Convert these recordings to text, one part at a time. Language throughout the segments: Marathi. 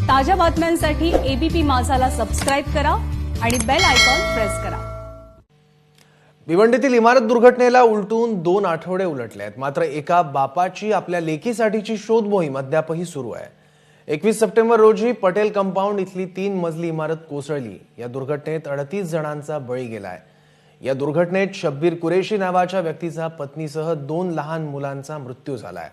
ताज्या बातम्यांसाठी एबीपी माझाला सबस्क्राईब करा आणि बेल आयकॉन प्रेस करा। भिवंडीतील इमारत दुर्घटनेला उलटून 2 आठवडे उलटले आहेत। मात्र एका बापाची आपल्या लेकीसाठीची शोध मोहीम अद्यापही सुरू आहे। 21 सप्टेंबर रोजी पटेल कंपाऊंड इथली 3 मजली इमारत कोसळली। या दुर्घटनेत 38 जणांचा बळी गेलाय। या दुर्घटनेत शब्बीर कुरेशी नावाच्या व्यक्तीचा पत्नीसह 2 लहान मुलांचा मृत्यू झालाय,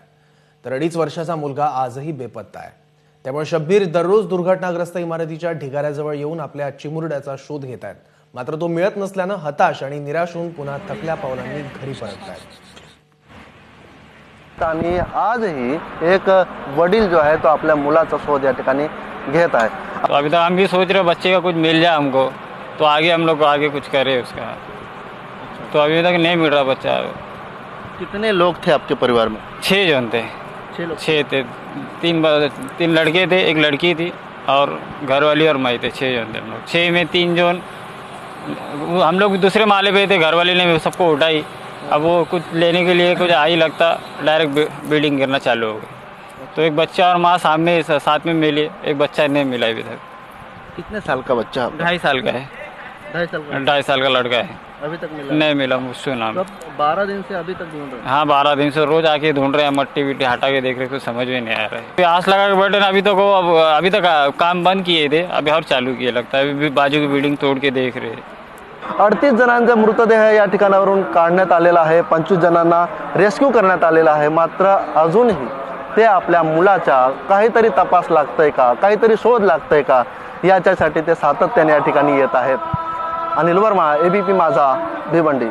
तर 2.5 वर्षाचा मुलगा आजही बेपत्ता आहे। त्यामुळे शब्बीर दररोज दुर्घटनाग्रस्त इमारतीच्या ढिगाऱ्याजवळ येऊन आपल्या चिमुरड्याचा शोध घेत आहेत। मात्र तो मिळत नसल्यानं हताश आणि निराश होऊन पुन्हा थकल्या पावलांनी घरी परततायत। आणि आजही एक वडील जो है तो अपने मुलाचा शोध या ठिकाणी घेत आहे। तो अभी तक हम भी सोच रहे बच्चे का कुछ मिल जाए हमको, तो आगे हम लोग आगे कुछ करें उसका। तो अभी तक नहीं मिल रहा बच्चा। कितने लोग थे आपके परिवार में? 6 जन थे। 6 थे, 3 लड़के थे, 1 लड़की थी और घरवाली और मैं थे। 6 जन थे हम लोग। 6 में 3 जन हम लोग दूसरे माले पे थे। घरवाली ने सबको उठाई। अब वो कुछ लेने के लिए कुछ आ ही लगता, डायरेक्ट बिल्डिंग गिरना चालू हो गई। तो एक बच्चा और माँ सामने साथ में मिले, एक बच्चा नहीं मिला अभी तक। कितने साल का बच्चा? 2.5 साल का है। 2.5 साल का लड़का है। अभी तक मिला नहीं मिला मुझसे नाम। 12 दिन से अभी तक ढूंढ रहे हैं। हाँ, 12 दिन से रोज आके ढूंढ रहे हैं, मट्टी विट्टी हटा के देख रहे, कुछ समझ में नहीं आ रहा है। आस लगा के बैठे ना, अभी तक काम बंद किए थे, अभी और चालू किए लगता है। अभी बाजू की बिल्डिंग तोड़ के देख रहे। 38 जणांचा मृतदेह या ठिकाणावरून काढण्यात आलेला आहे। 25 जणांना रेस्क्यू करण्यात आलेला आहे। मात्र अजूनही ते आपल्या मुलाचा काहीतरी तपास लागतंय का, काहीतरी शोध लागतंय का, याच्यासाठी ते सातत्याने या ठिकाणी येत आहेत। अनिल वर्मा, एबीपी माझा, भिवंडी।